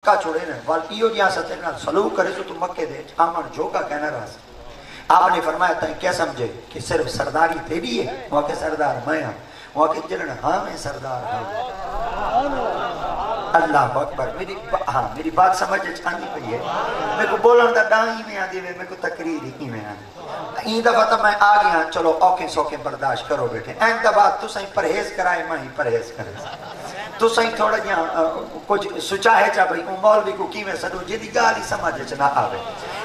مکہ چھوڑے نا والتیو جہاں سے تیرے نال سلوک کرے تو مکے دے آمن جو کا کہنا رہا سے آپ نے فرمایا تھا کیا سمجھے کہ صرف سرداری تیری ہے وہاں کے سردار میں ہوں وہاں کے جلن ہاں میں سردار ہوں اللہ اکبر میری بات سمجھ آنی پئی ہے میں کو بولن دا ڈائی میں آدھی میں کو تقریر ہی میں آدھی این دفعہ تو میں آ گیا چلو اوکے سوکے برداشت کرو بیٹھے این دفعہ تو سہیں پرہیز کرائے میں ہی پرہیز کرے تو سہیں تھوڑا جہاں کچھ سچا ہے چاہ بھئی مولوی کو کی میں سڑو جدی گالی سمجھے چنا آوے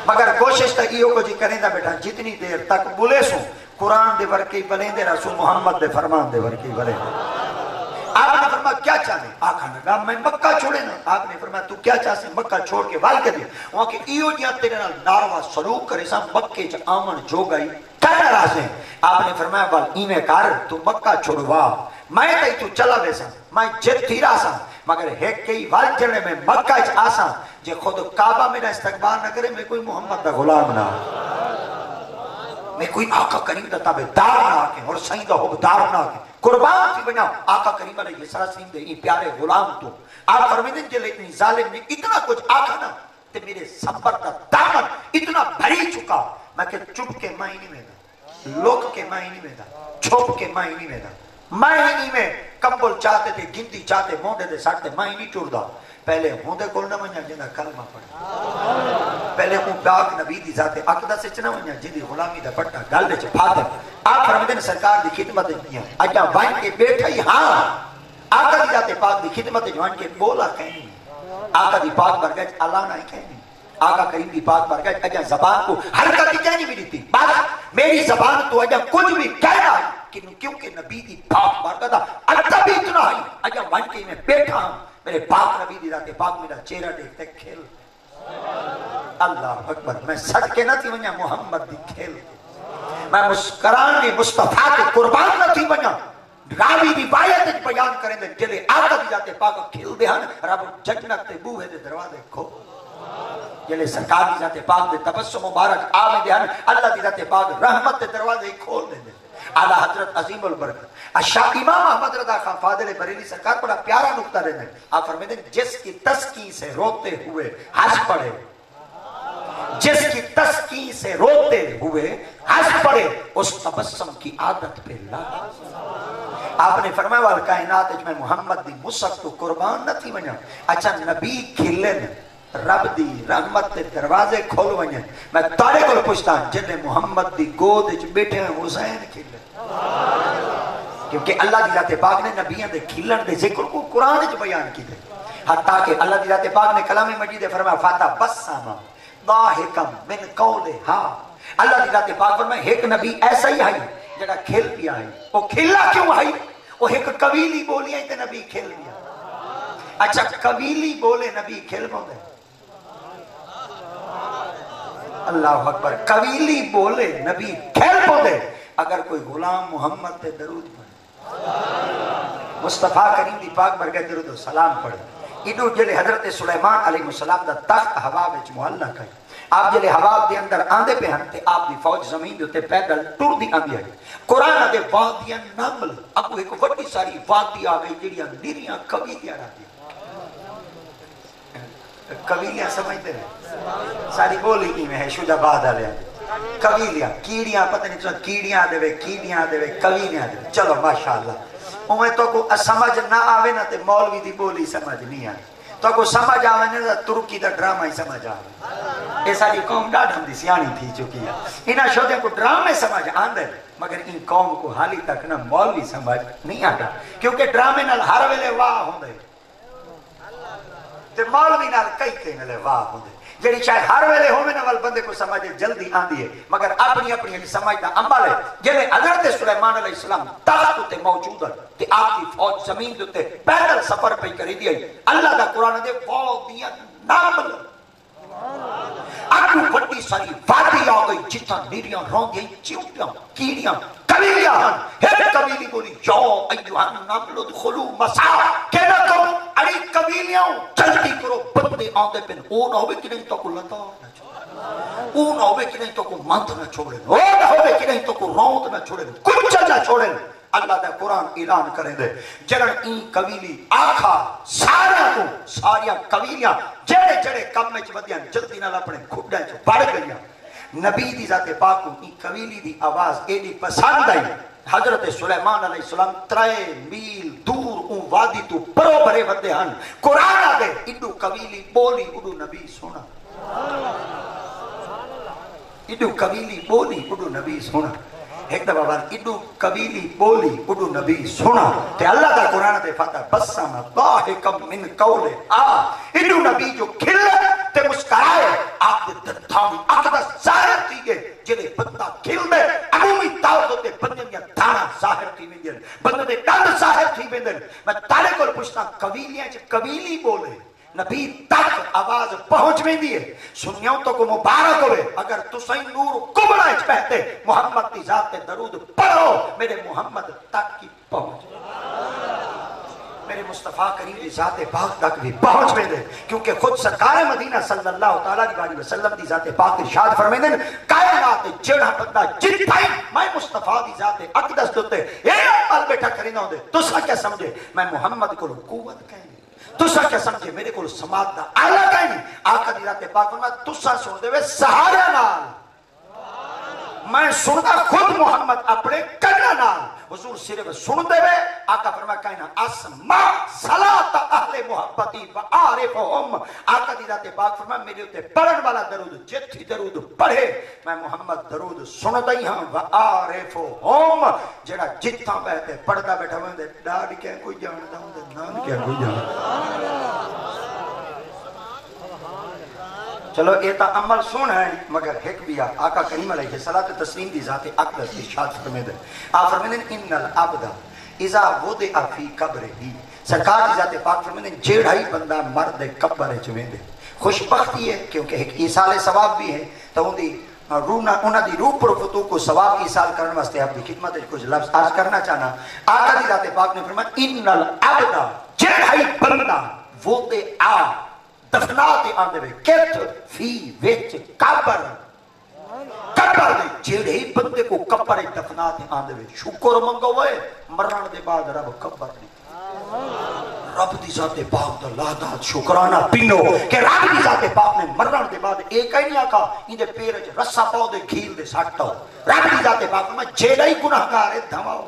مگر کوشش تک یہ کو جی کریں دا بیٹھا جتنی دیر تک بولے سوں قرآن دے ورکی بلیں دے رسول محمد دے فرمان دے ورکی بلیں دے آپ نے فرمایا کیا چاہنے آقا نے کہا میں مکہ چھوڑے نا آپ نے فرمایا تو کیا چاہتے مکہ چھوڑ کے وال کے دیا وہاں کہ ایو جہاں تیرے نال ناروا سلوک کرے سا مکے جا آمن جو گئی کہنا راز ہیں آپ نے فرمایا وال ایمیں کار تو مکہ چھوڑوا میں تئی تو چلا بے سا میں جت تھی رہا سا مگر ایک کئی وال جڑنے میں مکہ جا آسا جے خود کعبہ میں نہ استقبال نہ کرے میں کوئی محمد دا غلام نہ میں کوئی آقا کریم دا تابعدار نہ آکے اور سائیں دا حکمدار نہ آکے قربان تھی بنا آقا کریم علیہ السلام دے این پیارے غلام تو آپ فرمیدن جلے اتنی ظالم نے اتنا کچھ آقا نا تے میرے صبر دا دامن اتنا بھری چکا میں کہ چپ کے مائی نہیں میدا لوک کے مائی نہیں میدا چھپ کے مائی نہیں میدا مائی نہیں میں کمبل چاہتے تھے گنتی چاہتے موڑے دے ساٹھتے مائی نہیں چوڑ دا پہلے ہوندے کول نہ ونجا جنہ کلمہ پڑھا پہلے ہوں پاک نبی دی ذات عقدہ سے چنہ ونجا جدی غلامی دا پٹا گل دے چھپا دے آپ فرمیدن سرکار دی خدمت دیا اجا وائن کے بیٹھا ہی ہاں آقا دی ذات پاک دی خدمت جوان کے بولا کہیں آقا دی پاک برگج اللہ نہ کہیں آقا کریم دی پاک برگج اجا زبان کو حرکت دی کہنی بھی دیتی بات میری زبان تو اجا کچھ بھی کہنا کیونکہ نبی دی پاک برگج اجا بھی اتنا ہی اجا وائن کے میں بیٹھا ہوں میرے پاک نبی دی ذات پاک میرا چہرہ دیکھتے کھل اللہ اکبر میں سڑ کے نہ تھی ونیا محمد دی کھل میں مسکران دی مصطفیٰ کے قربان نہ تھی ونیا راوی دی بایت بیان کریں دے جلے آقا دی ذات پاک کھل دے ہن رب جنت تے بوہے دے دروازے کھو جلے سرکار دی ذات پاک دے تبسم مبارک آوے دے ہن اللہ دی ذات پاک رحمت دے دروازے کھول دے اعلی حضرت عظیم البرکت شاہ امام احمد رضا خان فاضل بریلی سرکار بڑا پیارا نکتہ رہنے آپ فرمیدیں جس کی تسکی سے روتے ہوئے ہنس پڑے جس کی تسکی سے روتے ہوئے ہنس پڑے اس تبسم کی عادت پہ لگا آپ نے فرمایا والکائنات میں محمد دی مصحف تو قربان نہ تھی ونیا اچھا نبی کھلن رب دی رحمت تے دروازے کھول ونیا میں تارے کو پوچھتا جنہیں محمد دی گود وچ بیٹھے ہیں حسین کھلن کیونکہ اللہ دی ذات پاک نے نبیان دے کھلن دے ذکر کو قرآن وچ بیان کی تھے حتیٰ کہ اللہ دی ذات پاک نے کلام مجید فرمایا فاتا بسما ضاحکم من قولھا اللہ دی ذات پاک فرمایا ایک نبی ایسا ہی ہے جڑا کھل پیا ہے وہ کھلا کیوں ہے وہ ایک قبیلی بولی ہے تے نبی کھل پیا اچھا قبیلی بولے نبی کھل پاؤں اللہ اکبر قبیلی بولے نبی کھل پاؤں اگر کوئی غلام محمد تے درود پڑھے مصطفیٰ کریم دی پاک برکت درود و سلام پڑھے ادھو جلے حضرت سلیمان علیہ السلام دا تخت ہوا وچ معلق ہے آپ جلے ہوا دے اندر آندے پہ ہن تے آپ دی فوج زمین دے پیدل ٹر دی آندی ہے قرآن دے وادیاں نمل ابو ایک وڈی ساری وادی آ گئی جڑیاں نیریاں قبیلیاں رہتی قبیلیاں سمجھتے ہیں ساری بولی کی میں ہے شجاباد علیہ قبیلیاں کیڑیاں پتہ نہیں تو کیڑیاں دے وے قبیلیاں دے چلو ماشاءاللہ اوے تو کو سمجھ نہ آوے نہ تے مولوی دی بولی سمجھ نہیں آئی تو کو سمجھ آوے نہ ترکی دا ڈرامہ ہی سمجھ آوے اے ساری قوم ڈاڈھم دی سیانی تھی چکی ہے انہاں شودے کو ڈرامے سمجھ آندے مگر ان قوم کو حالی تک نہ مولوی سمجھ نہیں آتا کیونکہ ڈرامے نال ہر ویلے واہ ہوندے تے مولوی نال کئی نالے واہ ہوندے جڑی چاہے ہر ویلے ہوئے نا وال بندے کو سمجھے جلدی آندی ہے مگر اپنی اپنی سمجھ دا عمل ہے جنہیں حضرت سلیمان علیہ السلام تخت تے موجود ہے تے آپ کی فوج زمین تے پیدل سفر پہ کری دی ہے اللہ دا قرآن دے وادیاں نامل اگو بڑی ساری وادی آ گئی جتنا نیریاں روندیاں چیوٹیاں کیڑیاں قبیلیاں ہن ایک قبیلی بولی جو ایوہا نمل ادخلو مسا کہنا کرو اڑی قبیلیاں جلدی کرو بندے آندے پن او نہ ہوئے کہ نہیں تو کو لتا نہ چھوڑے او نہ ہوئے کہ نہیں تو کو مند نہ چھوڑے او نہ ہوئے کہ نہیں تو کو روند نہ چھوڑے کچھ نہ چھوڑے اللہ دا قرآن اعلان کریں دے جلن این قبیلی آکھا ساریاں قبیلیاں جڑے جڑے کم میں ودیاں جلدی نال اپنے کھڈے چ بڑھ گئیاں نبی دی ذات پاک کو این قبیلی دی آواز ایڈی پسند آئی حضرت سلیمان علیہ السلام 3 میل دور اون وادی تو پرو بھرے ودے ہن قرآن آ دے ایڈو قبیلی بولی اڈو نبی سونا ایڈو قبیلی بولی اڈو نبی سونا ایک دفعہ بار ایڈو قبیلی بولی اڈو نبی سونا تے اللہ دا قرآن دے فاتح بسم ضاحکم من قول ایڈو نبی جو کھلے تے مسکرائے آپ دے دتھاوی اقدس ظاہر تھی گئے جنہیں بندہ کھل دے عمومی طور ہوتے بندے دیا دانا ظاہر تھی ویندن بندے دے ڈنڈ ظاہر تھی ویندن میں تارے کو پوچھتا قبیلیاں چ قبیلی بولے نبی تک آواز پہنچ میں دیئے سنیوں تو کو مبارک ہوئے اگر تسیں نور کبڑا اچ پہتے محمد کی ذات درود پڑھو میرے محمد تک کی پہنچ میرے مصطفیٰ کریم کی ذات پاک تک بھی پہنچ میں دے کیونکہ خود سرکار مدینہ صلی اللہ علیہ وسلم دی ذات پاک ارشاد فرمائے دیں کائنات جڑا بندہ جت بھائی میں مصطفیٰ دی ذات اقدس دوتے اے عمل بیٹھا کرینا ہوں دے تو سا کیا سمجھے میں محمد کو قوت کہیں تسا کیا سمجھے میرے کو سماعت دا آلہ کہیں نہیں آقا دی ذات پاک فرمایا تسا سن دے وے سہارے نال میں سندا خود محمد اپنے کنا نال حضور صرف سن دے وے آقا فرمایا کہنا اسمع صلاۃ اہل محبتی و عارفہم آقا دی ذات پاک فرمایا میرے اوتے پڑھن والا درود جتھی درود پڑھے میں محمد درود سندا ہی ہاں و عارفہم جڑا جتھاں بیٹھے پڑھدا بیٹھا ہوندے ڈاڈ کے کوئی جاندا ہوندے نام کے کوئی جاندا چلو یہ تا عمل سن ہے مگر ایک بھی آقا کریم علیہ الصلوۃ والتسلیم دی ذات اقدس کی ارشاد فرمائے دے آپ فرمائے دے ان العبد اذا وضع فی قبرہ سرکار دی ذات پاک فرمائے دے جیڑا ہی بندہ مرد قبر وچ ویندے خوش بختی ہے کیونکہ ایک ایصال ثواب بھی ہے تو ان دی انہاں دی روح پر فتو کو ثواب ایصال کرنے واسطے اپنی خدمت وچ کچھ لفظ عرض کرنا چاہنا آقا دی ذات پاک نے فرمایا ان العبد جیڑا ہی بندہ وضع دفناتے آندے وے کت فی ویچ قبر قبر دے جیڑے ہی بندے کو قبر دفناتے آندے وے شکر منگو وے مرن دے بعد رب قبر دی رب دی ذات پاک دا لادات شکرانہ پینو کہ رب دی ذات پاک نے مرن دے بعد ایک ہی نہیں آکا ان دے پیرج رسا پاؤ دے کھیل دے ساٹھتا رب دی ذات پاک میں جیڑے ہی گناہگار ہے دھماؤ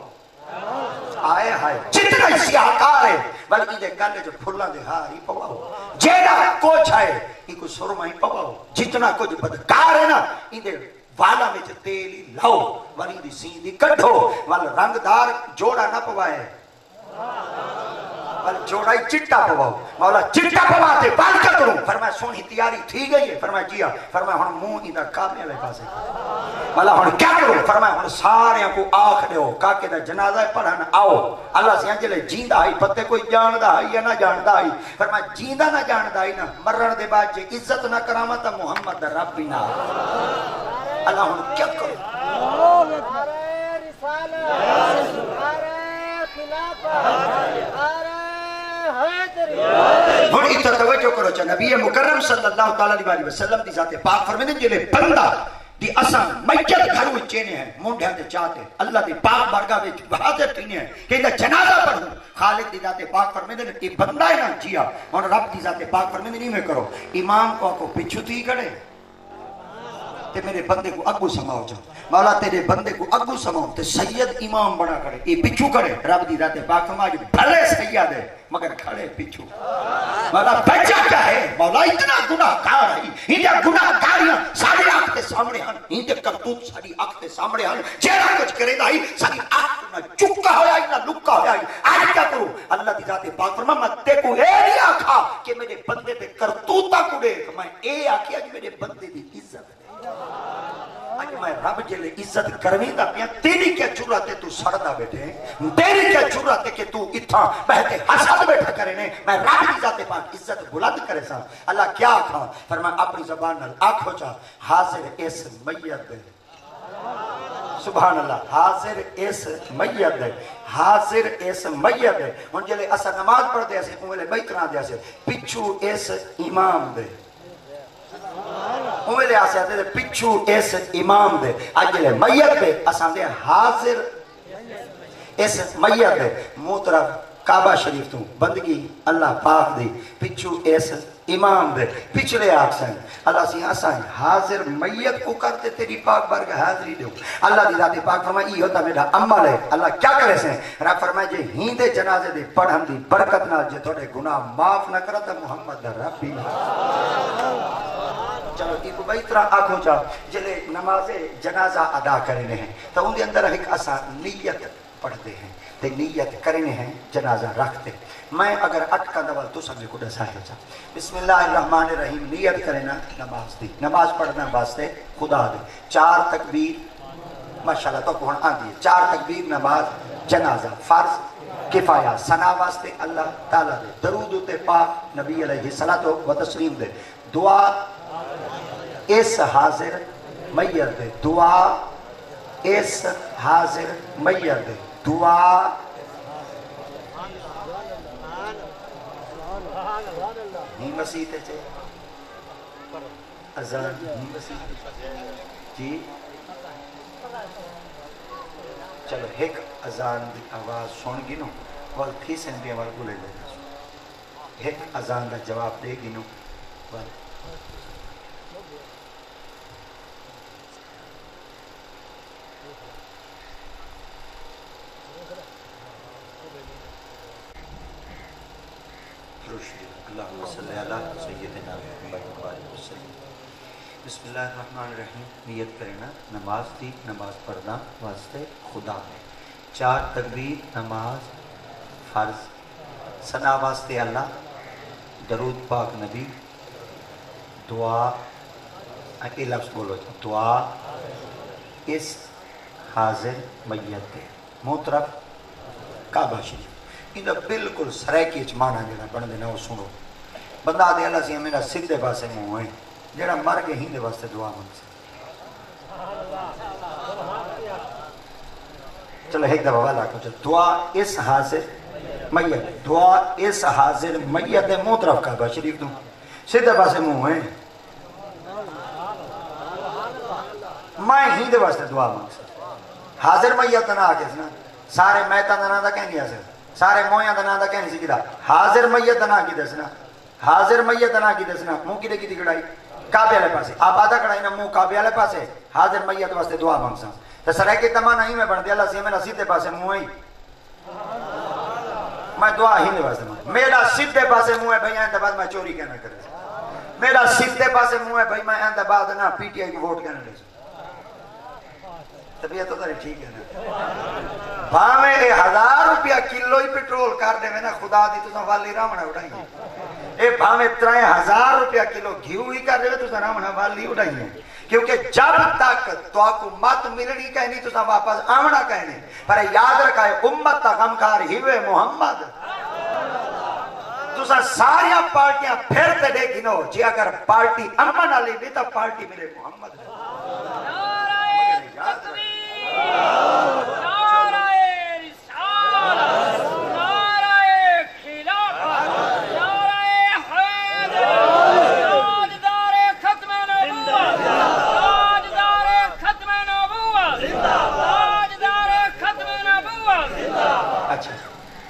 آئے ہائے جتنا ہی سیاہکار ہے بلکہ دے گلے جو پھلاں دے ہاری پواؤ جیڑا کچھ ہے یہ کو سرمائی پواؤ جتنا کچھ بدکار ہے نا ان دے والا میں تیلی لاؤ والی دی سیندی کٹھو والا رنگدار جوڑا نہ پوائے جوڑا ہی چٹا پواؤ مولا چٹا پواتے بال کر کروں فرمایا سونی تیاری تھی گئی ہے فرمایا جیا فرمایا ہن منہ ادھر کعبے والے پاسے مولا ہن کیا کروں فرمایا ہن سارے کو آکھ دیو کاکے دا جنازہ پڑھن آؤ اللہ سے انجلے جیندا ہے پتے کوئی جاندا ہے یا نہ جاندا ہے فرمایا جیندا نہ جاندا ہے نا مرن دے بعد جے عزت نہ کراواں تے محمد دا رب ہی نہ اللہ ہن کیا کروں ہن اتنا توجہ کرو چا نبی مکرم صلی اللہ علیہ وسلم دی ذات پاک فرمائے جلے بندہ دی اسان میت گھر وچ چینے ہیں مونڈیاں دے چاہتے اللہ دی پاک بارگاہ وچ بہادر تھینے ہیں کہ دا جنازہ پڑھوں خالق دی ذات پاک فرمائے دے یہ بندہ ہے نا جیا ہن رب دی ذات پاک فرمائے نہیں میں کرو امام کو پچھو تھی کھڑے تے میرے بندے کو اگو سماؤ جا مولا تیرے بندے کو اگو سماؤ تے سید امام بنا کرے یہ پچھو کرے رب دی ذات پاک فرمائے جو بھلے سید ہے مگر کھڑے پچھو مولا بچہ کیا ہے مولا اتنا گناہ کار ہے ہندے گناہ کاریاں ساڑھے آنکھ تے سامنے ہن ہندے کرتوت ساڑھی آنکھ تے سامنے ہن جیڑا کچھ کرے دا ہی ساڑھی آنکھ نہ چکا ہویا ہی نہ لکا ہویا ہی آج کیا کروں اللہ دی ذات پاک فرمائے میں تے کو اے نہیں آکھا کہ میرے بندے تے کرتوتا کو دیکھ میں اے آکھیا کہ میرے بندے دی عزت آج میں رب جلے عزت کرویں دا پیا تیری کیا جرات ہے تو سڑدا بیٹھے تیری کیا جرات ہے کہ تو اتھا بہتے حسد بیٹھا کرے نے میں رب کی ذات پاک عزت بلند کرے سا اللہ کیا آکھا فرمایا اپنی زبان نال آکھو چا حاضر اس میت دے سبحان اللہ حاضر اس میت دے حاضر اس میت دے ان جلے اسا نماز پڑھ دے سے انہوں نے بیتنا دے سے پچھو اس امام دے اوے لے آسے آتے دے پچھو اس امام دے آج لے میت دے اساں دے حاضر اس میت دے منہ طرف کعبہ شریف تو بندگی اللہ پاک دی پچھو اس امام دے پچھلے آکسیں اللہ سی آسائیں حاضر میت کو کرتے تیری پاک بارگاہ حاضری دو اللہ دی ذات پاک فرمائے یہ ہوتا میرا عمل ہے اللہ کیا کرے سے رب فرمائے جے ہیندے جنازے دے پڑھن دی برکت نہ جے تھوڑے گناہ معاف نہ کرتا محمد ربی چلو ایک بھائی طرح آنکھوں چاہو جلے نماز جنازہ ادا کرنے ہیں تو ان دے اندر ایک اسا نیت پڑھتے ہیں تے نیت کرنے ہیں جنازہ رکھتے میں اگر اٹکا دوال تو سمجھے کو ڈسائے جا بسم اللہ الرحمن الرحیم نیت کرنا نماز دی نماز پڑھنا واسطے خدا دے 4 تکبیر ماشاءاللہ تو کون آن دیئے 4 تکبیر نماز جنازہ فرض کفایہ ثنا واسطے اللہ تعالیٰ دے درود تے پاک نبی علیہ الصلوۃ و تسلیم دے دعا اس حاضر میت دے دعا اس حاضر میت دے دعا نہیں مسیح تے چھے ازان نہیں مسیح جی چلو ایک ازان دی آواز سن گی نو وال تھی سن بھی آواز بولے لے ایک ازان دا جواب دے گی نو وال اللہم صلی اللہ سیدنا محمد وسلم بسم اللہ الرحمن الرحیم نیت کرنا نماز دی نماز پڑھنا واسطے خدا ہے 4 تکبیر نماز فرض ثنا واسطے اللہ درود پاک نبی دعا اکی لفظ بولو دعا اس حاضر میت دے محترم کعبہ شریف انہا بالکل سریکی اچمانا جنا بڑھ دینا وہ سنو بندہ دے اللہ سی میرا سدھے پاسے منہ ہے جڑا مر کے ہی دے واسطے دعا مانگ سے چلو ایک دفعہ والا کچھ دعا اس حاضر میت دعا اس حاضر میت دے منہ طرف کعبہ شریف دوں سدھے پاسے منہ ہے میں ہی دے واسطے دعا مانگ سے حاضر میت نہ آکے سنا سارے میتا نہ دا کہیں گیا سے سارے مویاں دا نام دا کہنی سی کدا حاضر میت دا نام کی دسنا حاضر میت دا نام کی دسنا منہ کی دے کی کڑائی کعبے والے پاسے آبادہ کڑائی نا منہ کعبے والے پاسے حاضر میت واسطے دعا مانگساں تو سرے کے تمام نہیں میں بڑھ دیا اللہ سی میرا سیدھے پاسے منہ ہے میں دعا ہی دے واسطے مانگ میرا سیدھے پاسے منہ ہے بھئی آئندہ بعد میں چوری کہنا کرے میرا سیدھے پاسے منہ ہے بھئی میں آئندہ بعد نا پی ٹی آئی کو ووٹ کہنا دے طبیعت تو تاری ٹھیک ہے نا بھاویں 1000 روپیہ کلو ہی پیٹرول کر دے میں نا خدا دی تو والی رامنہ اڑائیں گے اے بھاویں 3000 روپیہ کلو گھیو ہی کر دے تو رامنہ والی اڑائیں گے کیونکہ جب تک تو آپ مت ملنی کہنی تو واپس آمنا کہنے پر یاد رکھا ہے امت تا غمخار ہیوے محمد تو ساریاں پارٹیاں پھر تے دے گنو جی اگر پارٹی امن علی بھی تو پارٹی میرے محمد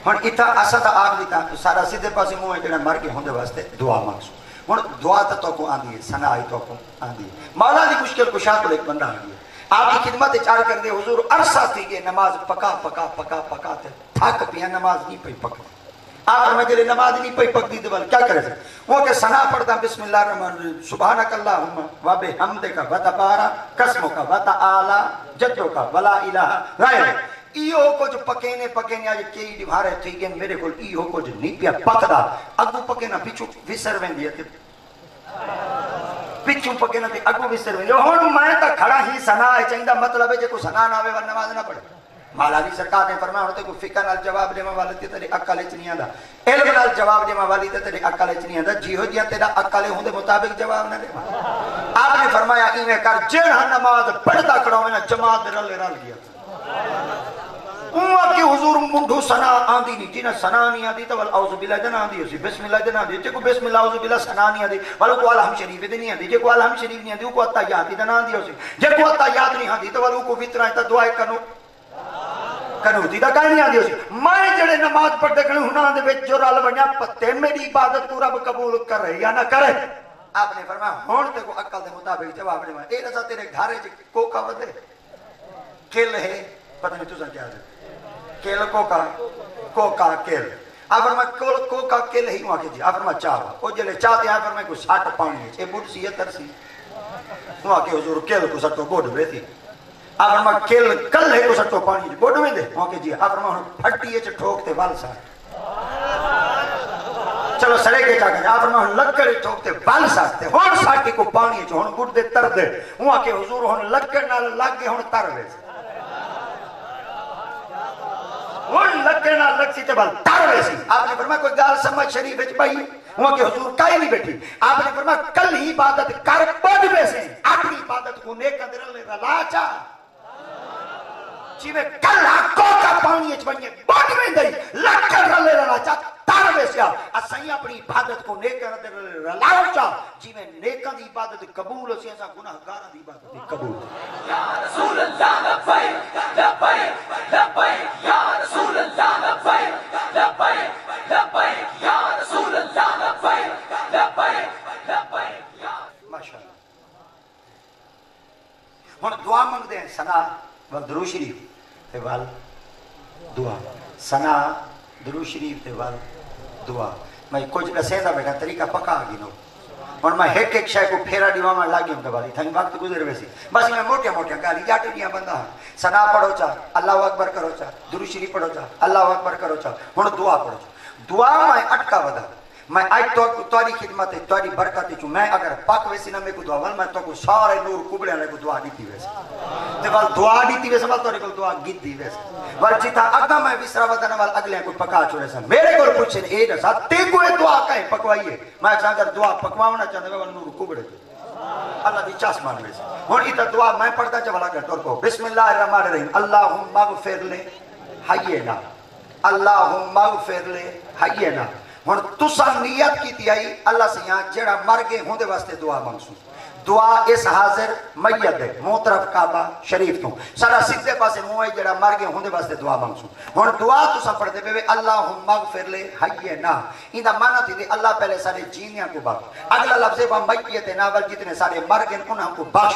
ہن اتھا اسا تا آگ دیتا سارا سیدھے پاسے منہ ہے جڑا مر کے ہوندے واسطے دعا مانگسو ہن دعا تو کو آندی ہے ثنا آئی تو کو آندی ہے مولا دی مشکل کشا کو ایک بندہ آ گیا آپ کی خدمت چار کر دے حضور عرصہ تھی کہ نماز پکا پکا پکا پکا تے تھک پیا نماز نہیں پئی پک آپ میں جلے نماز نہیں پئی پک دی تو کیا کرے سے وہ کہ ثنا پڑھتا بسم اللہ الرحمن الرحیم سبحانک اللہم و بحمدک و تبارک اسمک و تعالی جدک ولا الہ غیرک ایہو کچھ پکینے پکینے آج کئی ڈیوارے تھی گئے میرے کل ایہو کچھ نہیں پیا پکدا اگو پکینا پیچھو وسر وین دیتے پیچھو پکینا تے اگو وسر وین دیتے ہون میں تا کھڑا ہی ثنا ہے چاہیدہ مطلب ہے جے کو ثنا نہ ہوئے ور نماز نہ پڑھے مالالی سرکار نے فرمایا ہوتے کو فکر نال جواب دے والی تے تیرے عقل وچ نہیں آندا علم نال جواب دے والی تے تیرے عقل وچ نہیں آندا جیہو جیا تیرا عقل ہوندے مطابق جواب نہ دے آپ نے فرمایا ایویں کر جڑا نماز پڑھدا کھڑا نا جماعت رل گیا اوہ کہ حضور منڈو ثنا آندی نہیں جنہ ثنا نہیں آندی تو اعوذ باللہ جنا آندی ہوسی بسم اللہ جنا آندی جے کو بسم اللہ اعوذ باللہ ثنا نہیں آندی ولو کو الحم شریف دے نہیں آندی جے کو الحم شریف نہیں آندی کو اتحیات دے نہ آندی ہوسی جے کو اتحیات نہیں آندی تو ولو کو وترا تا دعا کرو کنوتی دا کہیں نہیں آدھی ہوسی میں جڑے نماز پڑھتے کھڑے ہناں دے وچ جو رل بنیا پتے میری عبادت کو رب قبول کرے یا نہ کرے آپ نے فرمایا ہون تے کو عقل دے مطابق جواب نے اے رضا تیرے گھر وچ کوکا ودے کل ہے پتہ نہیں تساں کیا ہے کل کوکا کل آپ فرمایا کوکا کل ہی وہاں کے جی آپ فرمایا چاہ او جلے چاہتے ہیں فرمایا کوئی 60 پانی ہے اے بڑھ سی ہے ترسی وہاں کے حضور کل کو سٹو بوڑھ ہوئے تھی آپ فرمایا کل ہے کو سٹو پانی بوڑھ ہوئے دے وہاں کے جی آپ فرمایا پھٹی ہے ٹھوکتے وال سا چلو سڑے کے چاہ گئے آپ فرمایا لکڑ ٹھوکتے وال ساکتے ہون ساکی کو پانی ہے ہون بڑھ دے تر دے وہاں کے حضور ہون لکڑ نہ لگ گئے ہون تر وے ہون لکڑ نہ لگ سی تے بال تر وے سی آپ نے فرمایا کوئی گال سمجھ شریف وچ بھائی وہاں کے حضور کائی نہیں بیٹھی آپ نے فرمایا کل ہی عبادت کر بڑھ میں سے اپنی عبادت کو نیک اندر لے رلا چاہ جی میں کل آکو کا پانی اچ بنیے بڑھ میں دئی لکڑ رلے رلا چاہ تار میں سے اسائیں اپنی عبادت کو نیک اندر لے رلا چاہ جی میں نیکاں دی عبادت قبول ہو سی ایسا گناہگاراں دی عبادت قبول یا رسول اللہ لبیک لبیک لبیک یا رسول اللہ لبیک لبیک لبیک یا رسول اللہ لبیک لبیک لبیک ماشاءاللہ ہن دعا منگ دے سنا و درود شریف تے وال دعا سنا درود شریف تے وال دعا میں کچھ دسے دا بیٹا طریقہ پکا گنو اور میں ایک شے کو پھیرا دیوا میں لاگی ہوں والی تھنگ وقت گزر ویسی بس میں موٹیا گالی جاٹی دیا بندہ سنا پڑھو چا اللہ اکبر کرو چا درود شریف پڑھو چا اللہ اکبر کرو چا ہن دعا پڑھو چا دعا میں اٹکا ودا میں آج تاری خدمت ہے تاری برکت ہے میں اگر پاک ویسی نہ میں کو دعا میں تو کو سارے نور کبڑے والے کو دعا دیتی ویسے تے وال دعا دیتی ویسے وال تاری کو دعا گیت دی ویسے وال جتا اگا میں وسرا ودن وال اگلے کو پکا چھوڑے سن میرے کو پوچھن اے دسا تے کو دعا کہیں پکوائیے میں اگر دعا پکواونا چاہندے وال نور کبڑے اللہ دی چاس مان ویسے ہن ایتا دعا میں پڑھدا چ والا گھر کو بسم اللہ الرحمن الرحیم اللهم اغفر لي حینا اللهم اغفر لي حینا ہن تسا نیت کی تھی آئی اللہ سے یہاں جڑا مر گئے ہوں دے واسطے دعا منگسوں دعا اس حاضر میت ہے موطرف کعبہ شریف تو سارا سیدھے پاسے منہ ہے جڑا مر گئے ہوں دے واسطے دعا منگسوں ہن دعا تسا پڑھ دے پے اللہم اغفر لے حینا ایندا معنی تھی اللہ پہلے سارے جینیاں کو بخش اگلا لفظ ہے میت ناول جتنے سارے مر گئے انہاں کو بخش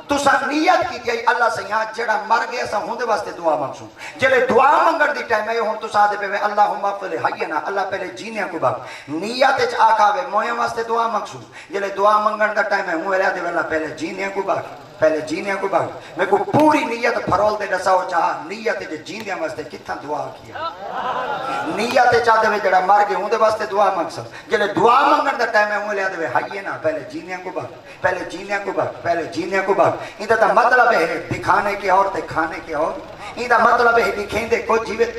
تسا نیت کی تھی اللہ سے یہاں جڑا مر گیا سا ہوں دے واسطے دعا منگسوں جلے دعا منگن دی ٹائم ہے ہن تسا دے پے اللہم اغفر لے حینا اللہ پہلے جینیاں کو بخش نیت وچ آکھاوے مویا واسطے دعا منگسوں جلے دعا منگن دا ٹائم ہے منہ دے والا پہلے جینیاں کو باقی پہلے جینیاں کو باقی میں کو پوری نیت پھرول دے دساؤ چاہا نیت دے جینیاں واسطے کتنا دعا کیا نیت چاہتے ہوئے جڑا مر گئے ہوں دے واسطے دعا منگ سک جلے دعا منگن دا ٹائم ہے ہوں لیا دے ہائیے نا پہلے جینیاں کو باقی پہلے جینیاں کو باقی پہلے جینیاں کو باقی ان دا مطلب ہے دکھانے کے اور تے کھانے کے اور ان دا مطلب ہے دکھیں دے کو جیوے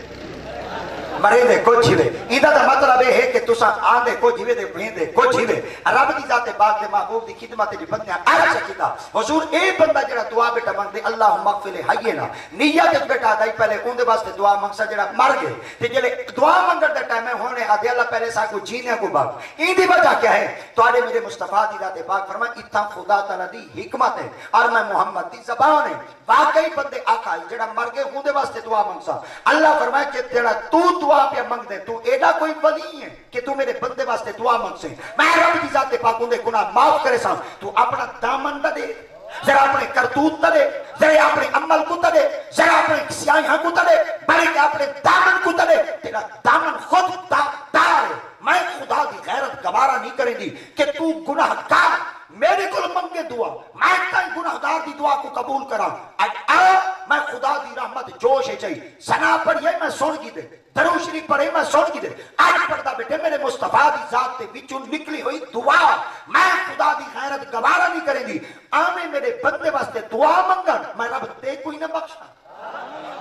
مرے دے کو جھوے ایدہ دا مطلب ہے کہ تسا آن دے کو جھوے دے بھین دے کو جھوے رب دی ذات پاک دے محبوب دی خدمت دی بندیاں عرض کیتا حضور اے بندہ جڑا دعا بیٹا مانگ دے اللہم اغفر حینا نیت بیٹا دائی پہلے اون دے واسطے دعا مانگسا جڑا مر گئے تے جڑے دعا منگن دے ٹائم ہونے آدھے اللہ پہلے سا کو جینے کو باگ این دی وجہ کیا ہے تو آدھے میرے مصطفیٰ دی ذات پاک فرمائے اتھا خدا تعالی دی حکمت ہے اور میں محمد دی زبان ہے واقعی بندے آقا جڑا مر گئے ہوں دے واسطے دعا منگسا اللہ فرمائے کہ تیرا تو دعا پہ منگ دے تو ایڈا کوئی ولی ہے کہ تو میرے بندے واسطے دعا منگ سے میں رب کی ذات پاک ہوں دے گناہ معاف کرے سا تو اپنا دامن دا دے ذرا اپنے کرتوت تا دے ذرا اپنے عمل کو تا دے ذرا اپنے سیاحیاں کو تا دے بلکہ اپنے دامن کو تا دے تیرا دامن خود دار ہے میں خدا دی غیرت گوارا نہیں کریں دی کہ تو گناہ گار میرے کو منگے دعا میں تائیں گناہ دار دی دعا کو قبول کرا میں خدا دی رحمت جوش ہے چاہیے سنا پڑھئے میں سن کی دے درود شریف پڑھے میں سن کی دے آج پڑھتا بیٹے میرے مصطفیٰ دی ذات تے وچوں نکلی ہوئی دعا میں خدا دی غیرت گوارا نہیں کریں دی آمیں میرے بندے واسطے دعا منگن میں رب تے کوئی نہ بخشا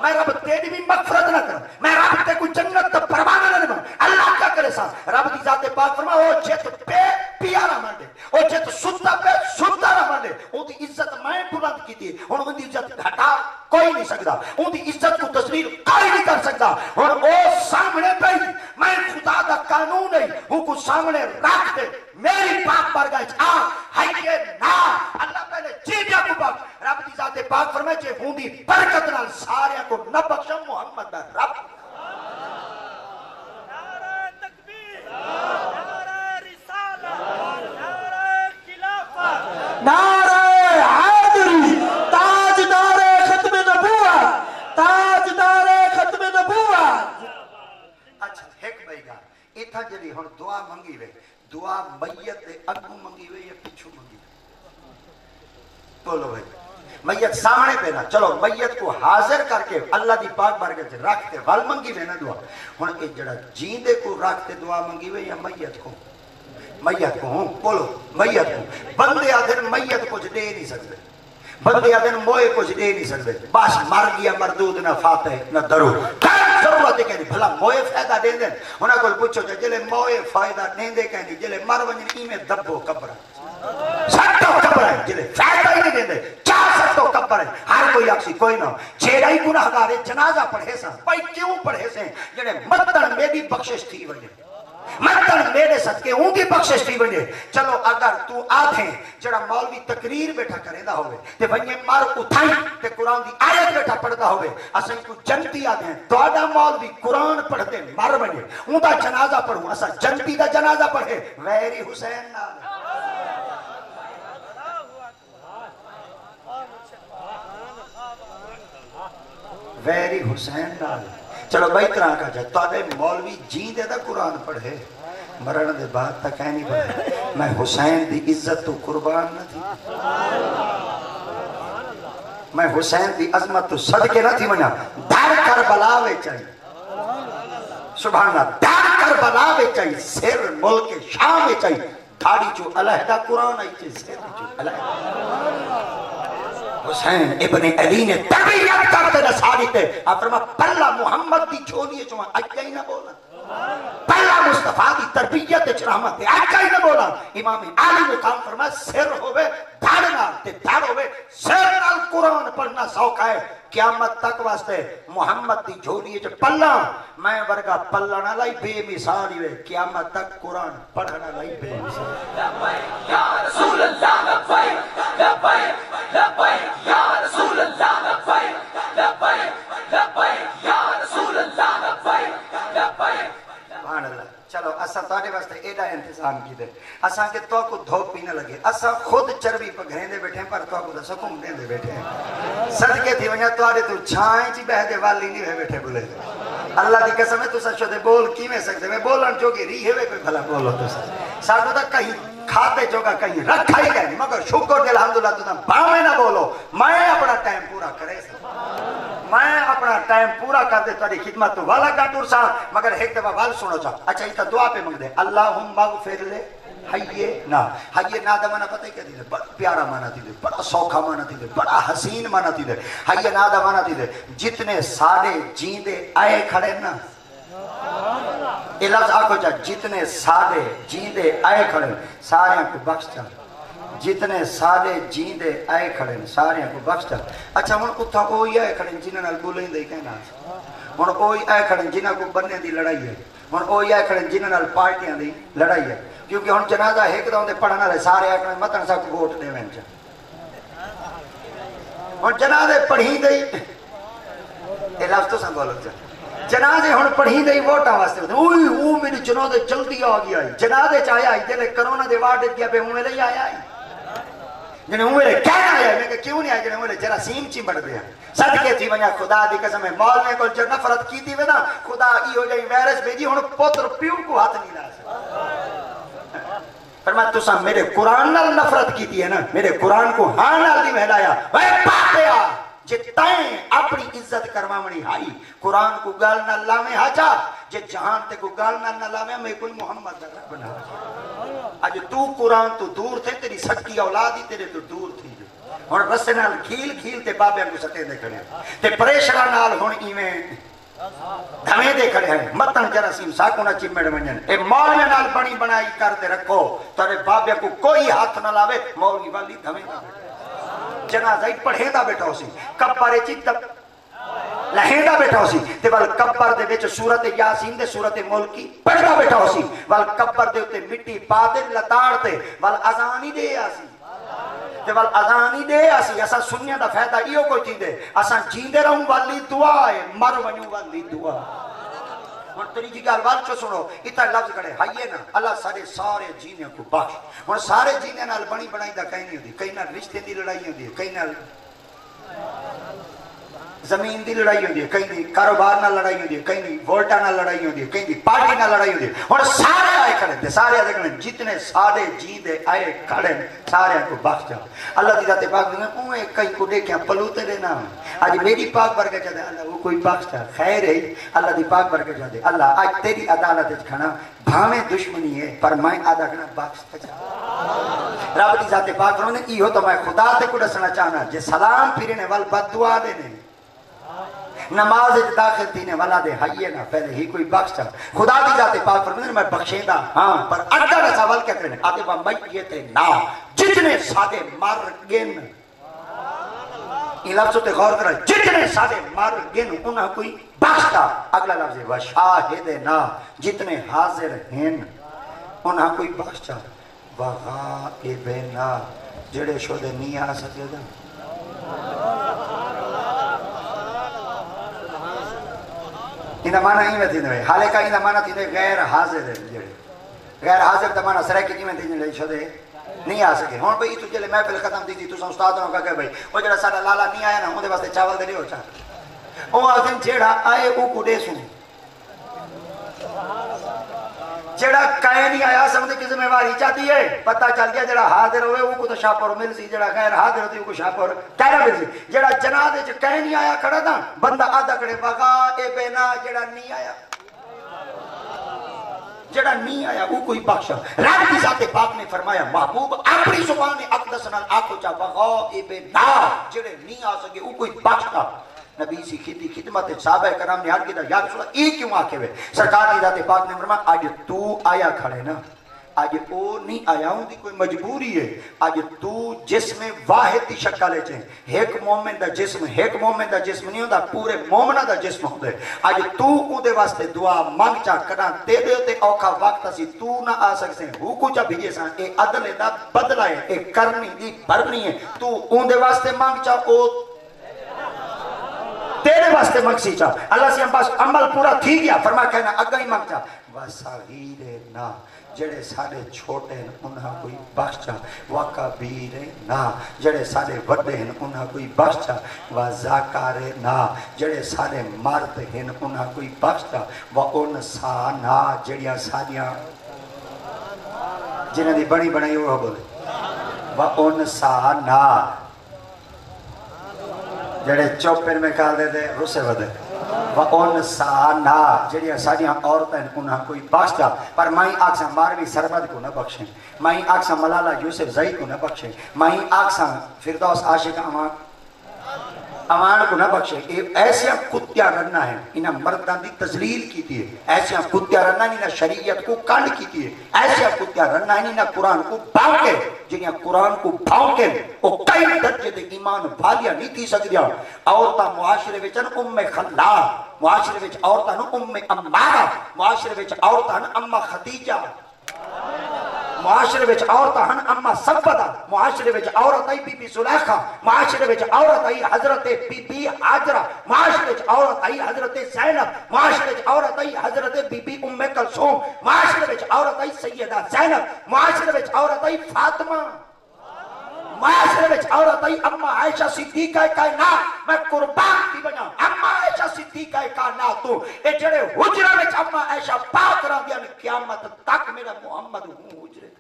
میں رب تیری بھی مغفرت نہ کروں میں رب تے کوئی جنت تا پروانہ نہ دوں اللہ کیا کرے سا رب دی ذات پاک فرما او جت پہ پیارا مان دے او جت ستا پہ ستا نہ مان دے او دی عزت میں بلند کی تھی ہن ان دی عزت گھٹا کوئی نہیں سکتا ان دی عزت کو تصویر کوئی نہیں کر سکتا اور او سامنے پہ میں خدا دا قانون ہے وہ کو سامنے رکھ دے میری پاک بارگاہ آ ہائے نا اللہ پہلے چیزاں کو پاک رب دی ذات پاک فرمائے جے ہوندی برکت نال سارے کو نہ بخشم محمد دا رب نعرہ تکبیر نعرہ رسالت نعرہ خلافت نعرہ حیدری تاجدار ختم نبوت تاجدار ختم نبوت اچھا ایک بھائی گا اتھا جلی ہن دعا منگی وے دعا میت دے اگوں منگی وے یا پیچھوں منگی وے بولو بھائی میت سامنے پہ نا چلو میت کو حاضر کر کے اللہ دی پاک بارگاہ رکھتے ول منگی وے نا دعا ہن اے جڑا جیندے کو رکھتے دعا منگی وے یا میت کو بولو میت کو بندے آدھر میت کچھ دے نہیں سکتے بندے آدھر موئے کچھ دے نہیں سکتے بس مر گیا مردود نہ فاتح نہ درو ضرورت ہے کہنی بھلا موئے فائدہ دیں دیں انہاں کو پوچھو جلے موئے فائدہ دیں دیں کہنی جلے مر ونجن میں دبو قبر سٹو قبر ہے جلے فائدہ ہی نہیں دیں دیں چار سٹو قبر ہے ہر کوئی اکسی کوئی نہ چھیڑا ہی گناہگارے جنازہ پڑھے سا بھائی کیوں پڑھے سے جلے مدن میں بھی بخشش تھی وجہ مدن میرے صدقے ہوں کی بخشش تھی بنے چلو اگر تو آدھیں جڑا مولوی تقریر بیٹھا کرے دا ہوئے تے بھئیے مار اٹھائی تے قرآن دی آیت بیٹھا پڑھتا ہوئے اساں کو جنتی آدھیں دوڑا مولوی قرآن پڑھتے مر بنے ہوں دا جنازہ پڑھوں اساں جنتی دا جنازہ پڑھے ویری حسین نال ویری حسین نال چلو بھائی طرح کا جائے تو آدھے مولوی جین دے دا قرآن پڑھے مرن دے بعد تک ہے نہیں پڑھے میں حسین دی عزت تو قربان نہ تھی میں حسین دی عظمت تو صدقے نہ تھی منیا دار کربلا وے چاہیے سبحان اللہ دار کربلا وے چاہیے سر ملک شام وے چاہیے دھاڑی چو علیحدہ قرآن آئی چاہیے سر چو علیحدہ حسین ابن علی نے تربیت کرتے نصاری تے آپ فرما پہلا محمد دی چھولیے چوہاں اجھا ہی نہ بولا پہلا مصطفیٰ دی تربیت رحمت تے اجھا ہی نہ بولا امام علی مقام فرما سر ہوئے دھاڑنا تے دھاڑ ہوئے سر نال قرآن پڑھنا سوکھا ہے قیامت تک واسطے محمد دی جھولیے چ پلا میں ورگا پلنا لائی بے مثال ہوئے قیامت تک قرآن پڑھنا لائی بے مثال یا رسول اللہ لبیک لبیک لبیک یا رسول اللہ لبیک لبیک لبیک یا رسول اللہ لبیک لبیک سبحان اللہ چلو اسا تانے واسطے ایڈا انتظام کی دے اسا کہ تو کو دھوپ پینے لگے اسا خود چربی پگھریں دے بیٹھے ہیں پر تو کو سکون دے دے بیٹھے ہیں صدقے تھی ونیا تو آرے تو چھائیں چی بہ دے والی نہیں ہے بیٹھے بولے دے اللہ دی قسم ہے تو سچو دے بول کی میں سکتے میں بولن جو کہ ری ہے کوئی بھلا بولو تو ساتھ تک کہیں کھاتے جو کا کہیں رکھا ہی گئے مگر شکر دے الحمدللہ تو تم باویں نہ بولو میں اپنا ٹائم پورا کرے میں اپنا ٹائم پورا کر دے تاری خدمت تو والا کا ٹور سا مگر ایک دفعہ وال سنو چاہ اچھا یہ دعا پہ منگ دے اللہم اغفر لے حیے نا دا مانا پتہ ہی کیا دیدے بڑا پیارا مانا دیدے بڑا سوکھا مانا دیدے بڑا حسین مانا دیدے حیے نا دا مانا دیدے جتنے سارے جیندے آئے کھڑے نا یہ لفظ آکو چاہ جتنے سارے جیندے آئے کھڑے سارے کو بخش چاہ جتنے سارے جیندے آئے کھڑے سارے کو بخش چاہ اچھا ہون اتھا کوئی آئے کھڑے جنہاں نال بولیں دے کہنا ہون کوئی آئے کھڑے جنہاں کو بننے دی لڑائی ہے ہون کوئی آئے کھڑے جنہاں نال پارٹیاں دی لڑائی ہے کیونکہ ہون جنازہ ایک دا ہوندے پڑھنا رہے سارے آئے کھڑے مطن سا کو ووٹ دے وین چاہ ہون جنازے پڑھی دے یہ لفظ تو سنبھولو چاہ جنازے ہون پڑھی دے ووٹاں واسطے اوئی او میری جنازے جلدی آ گیا جنازے چاہے آئی جلے کرونا دے وارڈ دیا پہ ہوں لے آیا آئی جنہیں ہوں لے کہنا آیا میں کہ کیوں نہیں آیا جنہیں ہوں لے جراثیم چمڑ دیا صدقے تھی ونیا خدا دی قسم ہے مول میں کو جو نفرت کی تھی نا خدا ای ہو جائی ویرس بھیجی ہون پوتر پیو کو ہاتھ نہیں لا سکتا فرمایا تو سا میرے قرآن نال نفرت کی تھی ہے نا میرے قرآن کو ہاں نال دی مہلایا وے پاکیا جتائیں اپنی عزت کرمامنی ہائی قرآن کو گال نہ لاویں ہاچا جے جہان تے کو گال نہ لاویں میں کوئی محمد در بنا آج تو قرآن تو دور تھے تیری سٹکی اولادی تیرے تو دور تھی اور رسے نال کھیل کھیل تے بابیاں کو سٹے دے کھڑے تے پریشرہ نال ہون ایویں دھمے دے کھڑے ہیں متن جراثیم ساکو نہ چمڑ ونجن اے مولوی نال بنی بنائی کر دے رکھو تارے بابیاں کو کوئی ہاتھ نہ لاوے مولوی والی دھمے نہ بیٹھے جنازہ ہی پڑھے دا بیٹھا ہو سی کبارے چیت لہیندہ بیٹھا ہو سی تے وال کبر دے وچ سورت یاسین دے سورت ملکی پڑھدا بیٹھا ہو سی وال کبر دے اتے مٹی پا دے لتاڑ تے وال اذان ہی دے آسی تے ول اذان ہی دے اسی اسا سننے دا فائدہ ایو کوئی تھی دے اسا جیندے رہوں والی دعا ہے مر ونجو والی دعا ہن تیری جی گل وال چ سنو اتنا لفظ کڑے ہائیے نا اللہ سارے جینے کو بخش ہن سارے جینے نال بنی بنائی دا کہیں نہیں ہوندی کئی نال رشتے دی لڑائی ہوندی ہے کئی نال زمین دی لڑائی ہوندی ہے کہیں دی کاروبار نال لڑائی ہوندی ہے کہیں دی ووٹاں نال لڑائی ہوندی ہے کہیں دی پارٹی نال لڑائی ہوندی ہے ہن سارے آئے کھڑے تے سارے آئے کھڑے جتنے سارے جیندے آئے کھڑے سارے کو بخش جا اللہ دی ذات پاک نے اوے کئی کو دیکھیا پلوتے دے نام اج میری پاک برکت چاہے اللہ وہ کوئی بخش جا خیر ہے اللہ دی پاک برکت چاہے اللہ اج تیری عدالت وچ کھڑا بھاویں دشمنی ہے پر میں آدھا کھڑا بخش جا رب دی ذات پاک نے ایہو تو میں خدا تے کو دسنا چاہنا جے سلام پھرنے وال بد دعا دینے نماز داخل تینے والا دے ہائیے نا پہلے ہی کوئی بخش چاہ خدا دی ذات پاک فرمائے میں بخشیدہ ہاں پر اگر سوال کیا کرنے آدھے وہ میت نا جتنے سادے مر گن یہ لفظوں تے غور کرا جتنے سادے مر گن انہاں کوئی بخشتا اگلا لفظ ہے وشاہد نا جتنے حاضر ہیں انہاں کوئی بخشتا وغائب نا جڑے شودے نہیں آ سکے دا انہا معنی ہی میں تھی دے حالے کا انہا معنی تھی دے غیر حاضر ہے جڑے غیر حاضر تا معنی سرائے کی میں تھی دے شدے نہیں آ سکے ہون بھئی تو جلے محفل ختم تھی تو استاد ہوگا کہ بھئی وہ جڑا سارا لالا نہیں آیا نا ہوں دے واسطے چاول دے لئے ہو چاہ وہ آدھن جیڑا آئے او کو دے سن جڑا کائے نہیں آیا سمجھے کی ذمہ واری چاہتی ہے پتہ چل گیا جڑا حاضر ہوئے وہ کو تو شاپر مل سی جڑا غیر حاضر ہوتی وہ کو شاپر کہنا مل سی جڑا جنادے چ کہیں نہیں آیا کھڑا تھا بندہ آدھا کھڑے وغائب نا جڑا نہیں آیا جڑا نہیں آیا وہ کوئی بخشا رب کی ذات پاک نے فرمایا محبوب اپنی زبان اقدس نال آکو چا وغائب نا جڑے نہیں آ سکے وہ کوئی بخشا نبی سی کھیتی خدمت صحابہ کرام نے حال کی دا یا رسول اللہ ایک کیوں آکے ہوئے سرکار کی ذات پاک نے فرمایا آج تو آیا کھڑے نا آج او نہیں آیا ہوں دی کوئی مجبوری ہے آج تو جسم واحد دی شکل ہے ایک مومن دا جسم نہیں ہوتا پورے مومنہ دا جسم ہوتا ہے آج تو اون دے واسطے دعا مانگ چاہ کرنا تے دے ہوتے اوکھا وقت اسی تو نہ آ سکتے ہو کو چاہ بھیجے سان اے عدل دا بدلہ ہے اے کرنی دی بھرنی ہے تو اون دے واسطے مانگ چاہ او تیرے واسطے مقصی چاہ اللہ سے ہم پاس عمل پورا تھی گیا فرما کہنا اگا ہی مانگ چاہ وَصَغِيرِ نا جڑے سارے چھوٹے ہیں انہاں کوئی بخش چاہ وَقَبِيرِ نا جڑے سارے وڈے ہیں انہاں کوئی بخش چاہ وَذَكَارِ نا جڑے سارے مرد ہیں انہاں کوئی بخش چاہ وَأُنْسَا نا جڑیاں ساریاں جنہیں دی بڑی بڑی وہ بولے وَأُنْسَا نا جڑے چوپن میں کہا دے دے رسے ودے وَأُنْسَا نا جڑیاں ساڑیاں عورتیں انہاں کوئی بخش جا پر مائیں آکساں ماروی سربت کو نہ بخشیں مائیں آکساں ملالہ یوسف زید کو نہ بخشیں مائیں آکساں فردوس عاشق امان کو نہ بخشے ایسیاں کتیاں رننا ہے انہاں مردان دی تذلیل کی تھی ایسیاں کتیاں رننا انہاں شریعت کو کانڈ کی تھی ایسیاں کتیاں رننا انہاں قرآن کو بھاؤکے جنہاں قرآن کو بھاؤکے وہ کئی درجے دے ایمان بھالیا نہیں تھی سکدیا عورتاں معاشرے وچن خلال معاشرے وچ عورتاں امارہ معاشرے وچ عورتاں اما خدیجہ معاشرے وچ عورتاں ہن اما سبدہ معاشرے وچ عورت آئی بی بی سلیخہ معاشرے وچ عورت آئی حضرت بی بی حاجرہ معاشرے وچ عورت آئی حضرت زینب معاشرے وچ عورت آئی حضرت بی بی ام کلثوم معاشرے وچ عورت آئی سیدہ زینب معاشرے وچ عورت آئی فاطمہ معاشرے وچ عورت آئی اما عائشہ صدیقہ کائنات میں قربان دی بنا اما عائشہ صدیقہ کائنات تو اے جڑے حجرہ وچ اما عائشہ پاک رہ دیا قیامت تک میرا محمد ہوں حجرے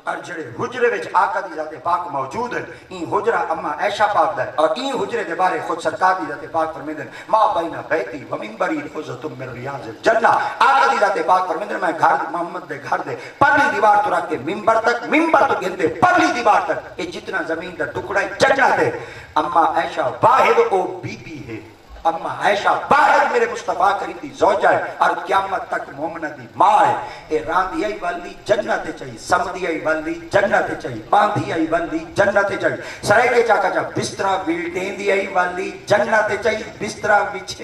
اور جڑے حجرے وچ آقا دی ذات پاک موجود ہے این حجرہ اما عائشہ پاک دا ہے اور این حجرے دے بارے خود سرکار دی ذات پاک فرمیدن ما بین بیتی و منبری حجرۃ من ریاض الجنہ آقا دی ذات پاک فرمیدن میں گھر محمد دے گھر دے پرلی دیوار تو رکھ کے منبر تک منبر تو گھندے پرلی دیوار تک یہ جتنا زمین دا ٹکڑا جنت ہے اما عائشہ واحد او بی بی ہے اما عائشہ باہر میرے مصطفیٰ کریم دی زوجہ ہے اور قیامت تک مومنہ دی ماں ہے اے راندی آئی والی جنت چاہیے سمدی آئی والی جنت چاہیے باندھی آئی والی جنت چاہیے سرائے کے چاکا چاہ بسترہ ویلٹین دی آئی والی جنت چاہیے بسترہ وچھے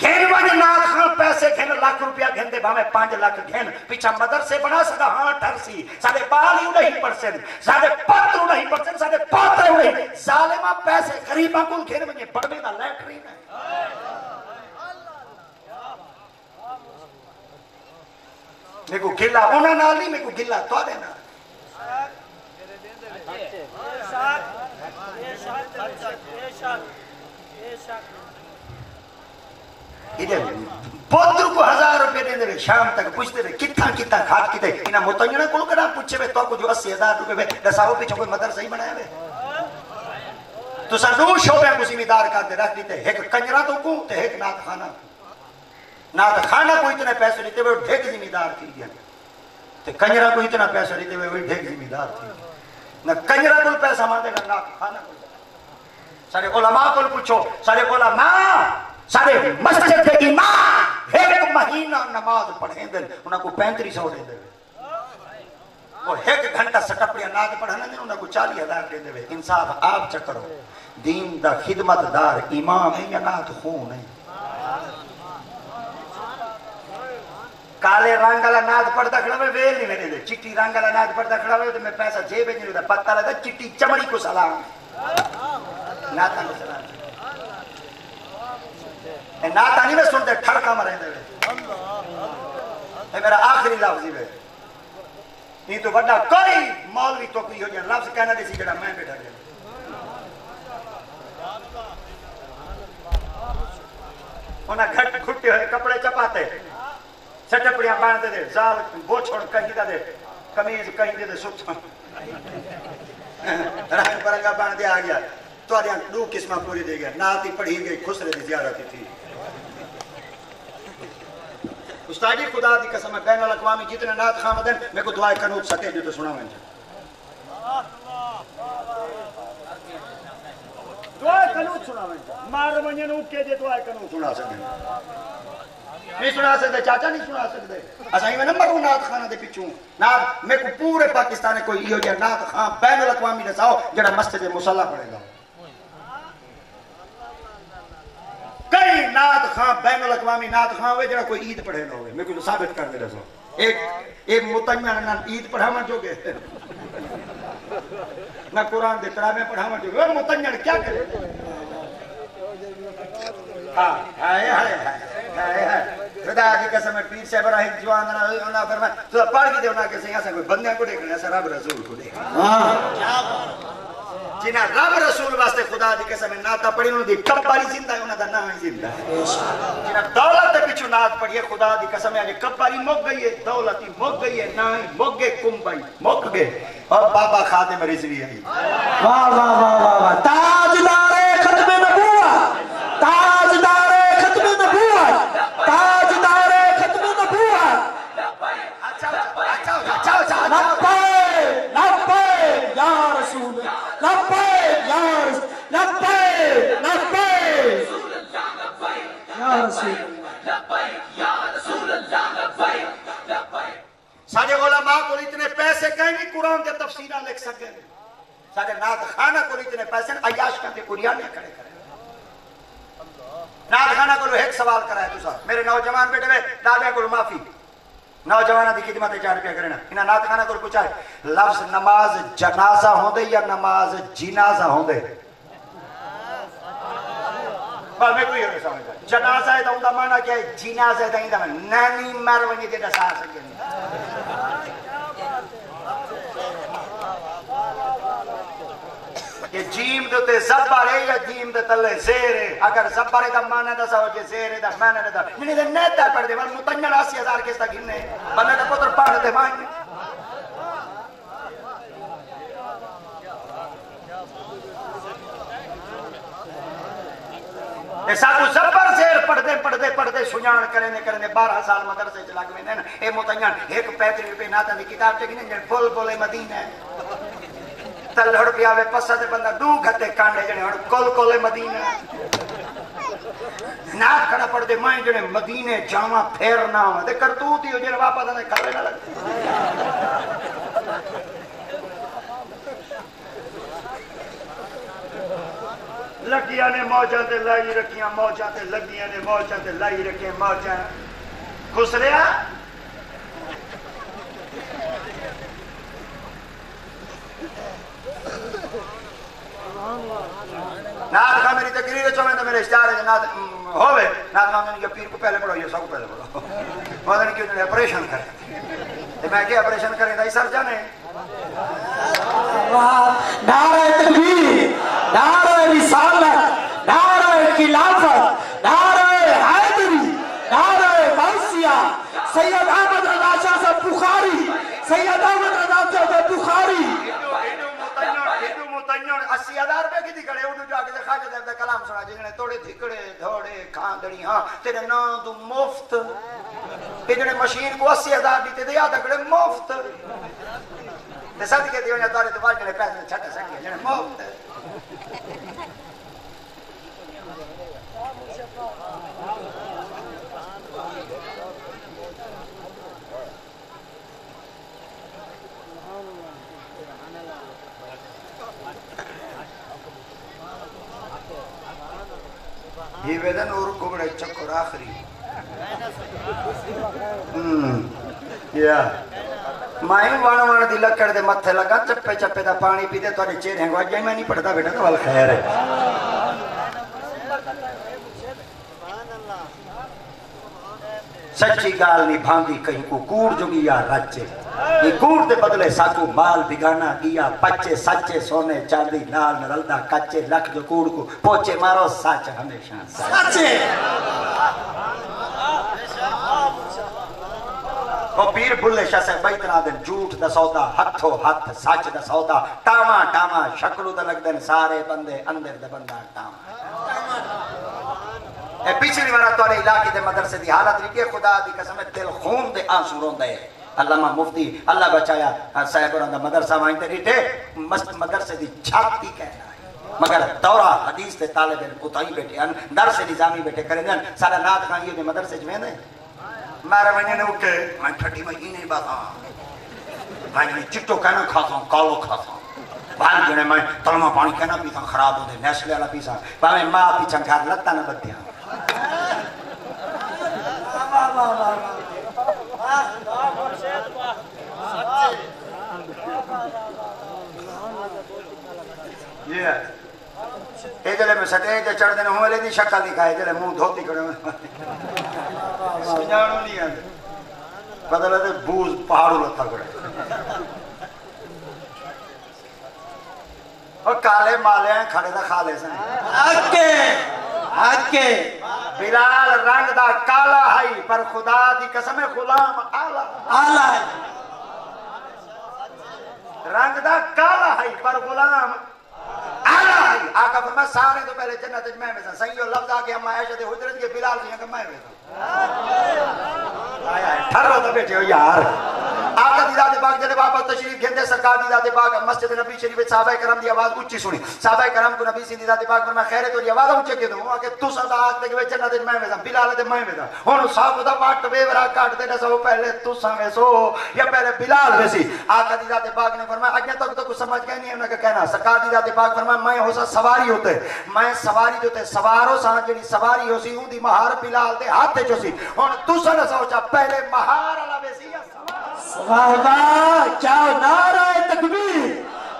گھن وجہ نات خان پیسے گھن لاکھ روپیہ گھن دے بھامے 5 لاکھ گھن پیچھا مدرسے بنا سکا ہاں ٹھرسی سارے بال ہی نہیں پرسن سارے پتر نہیں پرسن سارے پاتر نہیں ظالمہ پیسے غریباں کو گھن وجہ پڑھوے دا لیٹرین ہے میں کو گلا انہاں نال نہیں میں کو گلا تو دے نا پوتر کو 1000 روپے دے دے شام تک پوچھتے رہے کتنا کھات کتے انہاں متنجنہ کل کنا پوچھے وے تو کو جو 80,000 روپے وے دساو پیچھے کوئی مدرسہ ہی بنایا وے تو سنو شعبے کو ذمہ دار کا دے رکھ دیتے ایک کنجرا تو کو تے ایک نات خانہ کو اتنے پیسے لیتے ہوئے ڈھیک ذمہ دار تھی گیا تے کنجرا کو اتنا پیسہ لیتے ہوئے ڈھیک ذمہ دار تھی نہ کنجرا کو پیسہ ماں دے نہ نات خانہ کو سارے علماء کو پوچھو سارے علماء سارے مسجد کے امام ایک مہینہ نماز پڑھیں دن انہاں کو 3500 دے دے وہ ایک گھنٹہ سٹپڑیا نات پڑھنا دن انہاں کو 40,000 دے دے انصاف آپ چکرو دین دا خدمت دار امام ہے یا نات خون ہے کالے رنگ والا نات پڑھتا کھڑا ہوئے ویل نہیں میرے دے چٹی رنگ والا نات پڑھتا کھڑا ہوئے تو میں پیسہ جیب نہیں ہوتا پتہ لگتا چٹی چمڑی کو سلام ناتا کو سلام ناتا نہیں میں سنتے ٹھڑکا مرے دے میرا آخری لفظ ہے نہیں تو بڑا کوئی مولوی تو کوئی ہو جائے لفظ کہنا دے سی جڑا میں بیٹھا گیا انہاں گھٹ کھٹے ہوئے کپڑے چپاتے سٹپڑیاں باندھ دے زال بوچھوڑ کہیں دے کمیز کہیں دے سکھا رہن پرنگا باندھ دے آگیا تو آدھیاں 2 قسمہ پوری دے گیا ناتی پڑھی گئی خسرے دی زیارتی تھی استادی خدا دی قسم بین الاقوامی جتنے نات خان دن میں کو دعائے قنوت سکے جو تو سنا میں دعائے قنوت سنا میں مار منجن اوکے جے دعائے قنوت سنا سکے نہیں سنا سکتے چاچا نہیں سنا سکتے اسائی میں نمبر نات خانہ دے پیچھوں نات میں کو پورے پاکستان کوئی یہ ہو جائے نات خان بین الاقوامی نساؤ جڑا مسجد مصلی پڑھے گا کئی نات خان بین الاقوامی نات خان ہوئے جڑا کوئی عید پڑھے نہ ہوئے میں کو ثابت کر دے رہا سو ایک متنجن نہ عید پڑھاوا جو گے نہ قرآن دے تراویح پڑھاوا جو گے متنجن کیا کرے ہائے ہائے ہائے ہائے خدا کی قسم پیر صاحب راہ جوان نہ فرمائے تو پڑھ کے دیو نہ کہ ایسا کوئی بندے کو دیکھنا ایسا رب رسول کو دیکھنا جنہاں رب رسول واسطے خدا دی قسم ناتا پڑھی انہوں دی کباری زندہ ہے انہوں دا نام زندہ ہے جنہاں دولت دے پچھو نات پڑھی ہے خدا دی قسم ہے کباری مک گئی ہے دولتی مک گئی ہے نائی مک گئے کمبائی مک گئے اور بابا خادم رضوی ہے واہ واہ واہ واہ واہ تاجدار ختم نبوت تاجدار ختم نبوت تاجدار ختم نبوت لبیک لبیک یا رسول لبیک یا رسول لبیک لبیک یا رسول سارے علماء کو اتنے پیسے کہیں نہیں قرآن کے تفسیرہ لکھ سکے سارے نات خانہ کو اتنے پیسے عیاش کا تے قریانے کھڑے کرے نات خانہ کو ایک سوال کرا ہے تو صاحب میرے نوجوان بیٹے میں دادے کو معافی نوجوانہ دی خدمت 4 روپیہ کرنا انہاں نات خانہ کو پوچھا ہے لفظ نماز جنازہ ہوں دے یا نماز جنازہ ہوں دے پر میں کوئی ہوئے سمجھا جنازہ ہے تو اندہ مانا کیا ہے جنازہ ہے تو اندہ مانا نانی مرونی دے دسا سکے یہ جیم دوتے زبار ہے یا جیم دے تلے زیر ہے اگر زبار ہے دا مانا دسا ہو جے زیر ہے دا مانا دا نہیں دے نیتا پڑھ دے وال متنجن 80,000 کس تا گھننے بندہ دا پتر پڑھ دے مانگے ایسا کو زبر زیر پڑھ دے سنیان کرنے 12 سال مدرسے چلا گئے ہیں اے متنجن 1 روپے ناتا دی کتاب چکنے جن بول بولے مدینہ ہے تلہڑ پیاوے پسا دے بندہ 2 گھتے کانڈے جنے ہڑ کول کولے مدینہ نات کھڑا پڑھ دے مائیں جنے مدینہ جامع پھیرنا ہوا دے کرتوتی ہو جنے واپا دے کھڑے نہ لگتے لگیاں نے موجاں تے لائی رکھیاں موجاں تے لگیاں نے موجاں تے لائی رکھیں موجاں خسریا نات کا میری تقریر چو میں تو میرے اشتہار ہے نات ہوئے نات مانگنے کہ پیر کو پہلے پڑھو یہ سب کو پہلے پڑھو مانگنے کہ انہوں نے اپریشن کریں تو میں کہ اپریشن کریں دائی سر جانے نعرہ تکبیر نعرہ رسالت نعرہ خلافت نعرہ حیدری نعرہ غوثیہ سید احمد رضا شاہ صاحب بخاری سید احمد رضا شاہ صاحب بخاری اسی ہزار روپے کی دکھڑے انہوں جا کے خواجہ صاحب دا کلام سنا جنہوں نے توڑے دھکڑے دھوڑے کھاندڑی ہاں تیرے نام تو مفت جنہیں مشین کو 80,000 دیتے دیا دکڑے مفت تے صدقے دیو یا تارے دوبار جنہیں پیسے چھٹے سکے جنہیں مفت یہ ویدن اور گمڑے چکر آخری مائیں وانا وانا دی لکڑ دے متھے لگا چپے چپے دا پانی پی دے تو آنے چیر ہیں گوا جائیں میں نہیں پڑھتا بیٹا تو والخیر ہے سچی گال نہیں بھانگی کہیں کو کوڑ جو گیا رچے یہ کوڑ دے بدلے ساکو مال بگانا گیا پچے سچے سونے چاندی نال نرلدہ کچے لکھ جو کوڑ کو پوچے مارو سچ ہمیشہ سچے وہ پیر بھلے شاہ سے بیتنا دن جھوٹ دا سودا ہتھو ہتھ سچ دا سودا ٹاما ٹاما شکلو دا لگ دن سارے بندے اندر دا بندہ ٹاما اے پچھلی وارا توڑے علاقے دے مدرسے دی حالت ریکے خدا دی قسم دل خون دے آنسو رون دے علامہ مفتی اللہ بچایا صاحب رہا مدرسہ وائن تے ریٹے مدرسے دی چھاتی کہنا ہے مگر دورہ حدیث دے طالب علم اتائی بیٹھے ہیں درس نظامی بیٹھے کریں دیں سارا نات خان یہ مدرسے جو ہیں میرے مہینے نے اٹھے میں ٹھٹی میں ہی نہیں باتا میں چٹو کہنا کھاتا ہوں کالو کھاتا ہوں بھائی جنے میں تلمہ پانی کہنا پیتا ہوں خراب ہو دے نیسلے والا پیسا میں ماں پیچھا گھر لگتا نہ بدیا یہ جلے میں سٹے جو چڑھ دینے ہوں لے دی شکل دکھائے جلے منہ دھوتی کرنے میں سجانو نہیں آنے بدلے دے بوز پہاڑو لتا کرے اور کالے مالے ہیں کھڑے دا خالے سے آکے بلال رنگ دا کالا ہے پر خدا دی قسم غلام آلہ ہے رنگ دا کالا ہے پر غلام آلہ ہے آقا فرمائے سارے تو پہلے جنت میں میں سنگیو لفظ آگے ہم عائشہ دے حجرت کے بلال جی کہ میں آیا ہے ٹھرو تو بیٹھے ہو یار آقا دی ذات پاک جلے واپس تشریف گھنتے سرکار دی ذات پاک مسجد نبی شریف صحابہ کرام دی آواز اچھی سنی صحابہ کرام کو نبی دی ذات پاک فرمایا خیر ہے تو دی آواز اونچے کے دوں کہ تو صدا آگ دے کہ جنت میں میں بلال دے میں میں ہن صاحب دا واٹ وے ورا کاٹ دے سو پہلے تو سامے سو یا پہلے بلال ویسی آقا دی ذات پاک نے فرمایا اگے تک تو کچھ سمجھ گئے نہیں انہاں کا کہنا سرکار دی ذات پاک فرمایا میں ہو سا سواری ہوتے میں سواری ہوتے سوارو سا جڑی سواری ہو سی اون دی مہار بلال دے ہاتھ تے جو سی ہن تو سن سوچا پہلے مہار والا ویسی صحابہ کیا نعرہ تکبیر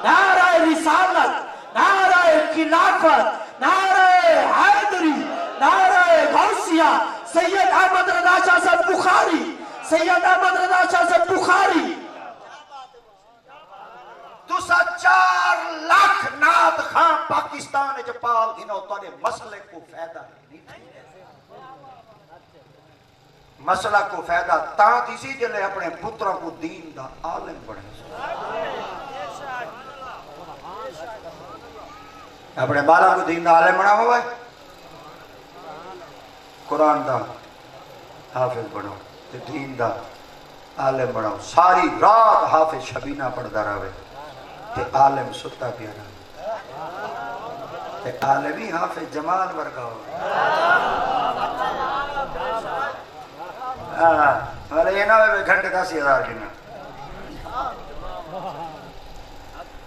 نعرہ رسالت نعرہ خلافت نعرہ حیدری نعرہ غوثیہ سید احمد رضا شاہ صاحب بخاری سید احمد رضا شاہ صاحب بخاری تو سا 4 لاکھ نات خان پاکستان جپال گھنو تو نے مسئلے کو فائدہ نہیں مسئلہ کو فائدہ تاں کسی جلے اپنے پتروں کو دین دا عالم بڑھے اپنے بالا کو دین دا عالم بڑھا ہوا ہے قرآن دا حافظ بڑھو تے دین دا عالم بڑھو ساری رات حافظ شبینہ پڑھدا رہے تے عالم ستا پیا رہے تے عالمی حافظ جمال ورگا ہو یہ نہ ہوئے گھنٹے 10,000 کی نا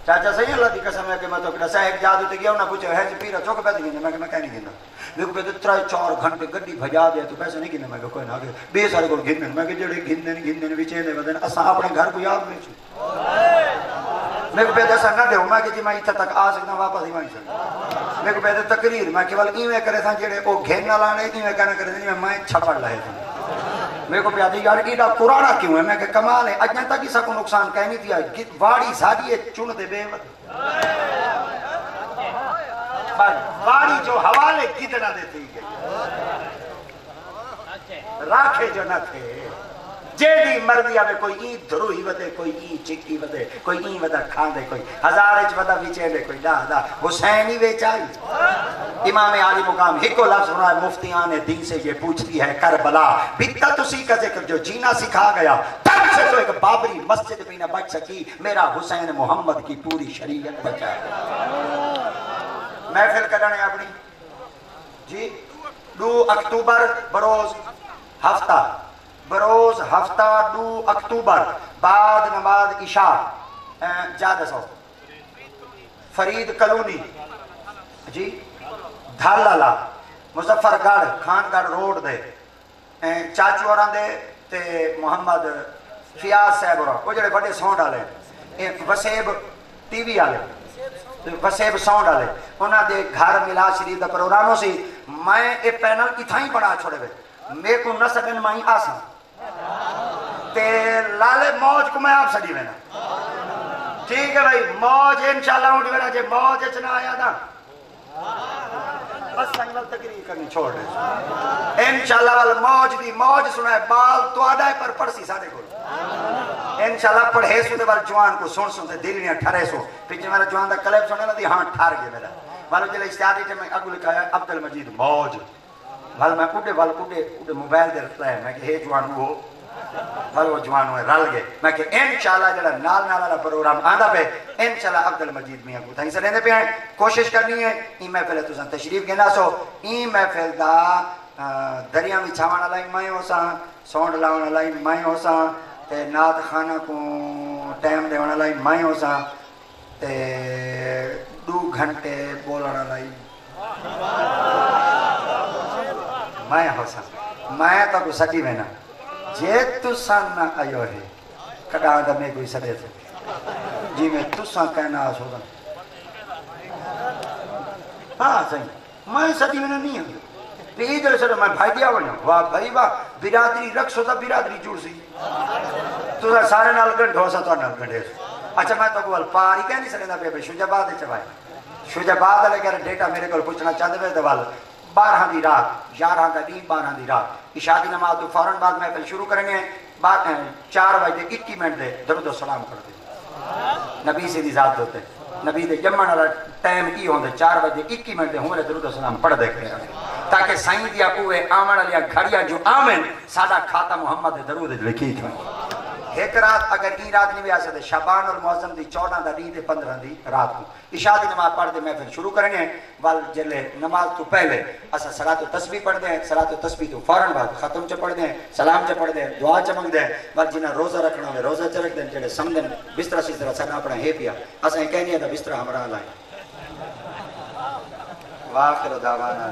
چاچا صحیح اللہ دی قسم ہے کہ میں تو کڑا صاحب جادو تے گیا انہاں پوچھا ہے جی پیرا چوک پہ دینا میں کہیں نہیں دینا دیکھو پہ 3-4 گھنٹے گڈی بھجا دے تو پیسے نہیں گنے میں کوئی نہ آگے بے سارے کو گھنن میں کہ جڑے گھنن وچے دے ودن اساں اپنے گھر کو یاد نہیں چھو میں کو پہ ایسا نہ دے میں کہ جی میں ایتھے تک آ سکتا واپس ہی وہیں سکتا میں کو پہ تقریر میں کہ ول ایویں کرے تھا جڑے او گھن لانے ایویں کرنے کرے میں چھپڑ لے تھا میرے کو پیادی یار ایڈا پرانا کیوں ہے میں کہ کمال ہے اجن تک اسا کو نقصان کہیں نہیں دیا واڑی ساری ہے چن دے بے مت واڑی جو حوالے کتنا دیتی گئی راکھے جو نہ تھے جیڑی مرضی آوے کوئی ای دھروہی ودے کوئی ای چکی ودے کوئی ای ودا کھان دے کوئی ہزار اچ ودا وچے دے کوئی دا حسین ہی ویچائی امام عالی مقام ہکو لفظ سنا ہے مفتیان دین سے یہ پوچھتی ہے کربلا بدعت اسی کا ذکر جو جینا سکھا گیا تب سے تو ایک بابری مسجد بھی نہ بچ سکی میرا حسین محمد کی پوری شریعت بچائے محفل کرنے اپنی جی 2 اکتوبر بروز ہفتہ 2 اکتوبر بعد نماز عشاء جادہ سو فرید کلونی جی دھالالا مظفر گڑھ خان گڑھ روڈ دے چاچو اور دے تے محمد فیاض صاحب اور وہ جڑے بڑے ساؤنڈ والے وسیب ٹی وی والے وسیب ساؤنڈ والے انہاں دے گھر ملا شریف دا پروگرام سی میں اے پینل کتھاں ہی بڑا چھوڑے وے میرے کو نہ سکن میں آسان تے لالے موج کو میں آپ سڑی وینا ٹھیک ہے بھائی موج انشاءاللہ اٹھ وینا جے موج اچنا آیا تھا بس سنگل تقریر کرنی چھوڑ رہے انشاءاللہ والا موج دی موج سنا ہے بال تو آدھا ہے پر پڑسی ساڑھے کو انشاءاللہ پڑھے سو دے بار جوان کو سن دے دل نہیں ٹھرے سو پیچھے میرا جوان دا کلیب سنے لدی ہاں ٹھار گئے میرا والو جلے اشتہاری جے میں اگو لکھا ہے عبدالمجید موج وال میں اٹھے موبائل دے رکھتا ہے میں کہ ہے جوان ہو وال وہ جوان ہوئے رل گئے میں کہ انشاءاللہ جڑا نال والا پروگرام آندہ پہ انشاءاللہ عبدالمجید میاں کو تھا سے لینے پہ آئیں کوشش کرنی ہے این محفل ہے تو سن تشریف گنا سو این محفل دا دریاں بھی چھاوانا لائی میں ہو سا سونڈ لاؤنا لائی میں ہو سا تے نات خانہ کو ٹائم دے وانا لائی میں ہو سا تے 2 گھنٹے بولانا لائی میں ہو سا میں تو کو سٹی میں نا جے تو سان نہ آئیو ہے کڑا دا میں کوئی سڑے تھے جی میں تو سان کہنا آس ہوگا ہاں صحیح میں سٹی میں نہیں ہوں پی جلے سڑے میں بھائی دیا بڑھا واہ بھائی واہ برادری رکھ سوتا برادری جوڑ سی تو سارے نال گھنٹ ہو سا تو نال گھنٹے اچھا میں تو کو پاری کہہ نہیں سکتا پہ شجاباد چوائے شجاباد لے کر ڈیٹا میرے کو پوچھنا چاہتے پہ دوال 12 دی رات 11 کا دن 12 دی رات عشاء دی نماز تو فوراً بعد محفل شروع کریں گے 4 بجے 21 منٹ دے درود و سلام کر دے نبی سے دی ذات ہوتے نبی دے جمعن والا ٹائم کی ہوندے 4 بجے 21 منٹ دے ہوں درود و سلام پڑھ دے کے تاکہ سائیں دیا اوے آمن علیہ گھڑیا جو آمن سادہ کھاتا محمد درود لکھی تھا ایک رات اگر این رات نہیں بھی آ سکتے شعبان المعظم دی 14 دا دی 15 دی رات کو عشاء دی نماز پڑھ دے محفل شروع کریں گے وال جلے نماز تو پہلے اسا صلاۃ و تسبیح پڑھ دیں صلاۃ و تسبیح تو فوراً بعد ختم چ پڑھ دیں سلام چ پڑھ دیں دعا چ منگ دیں وال جنہ روزہ رکھنا ہے روزہ چ رکھ دیں جڑے سمجھن بستر سی طرح سنا اپنا ہے پیا اسا کہنی ہے بستر ہمارا لائیں واخر دعوانا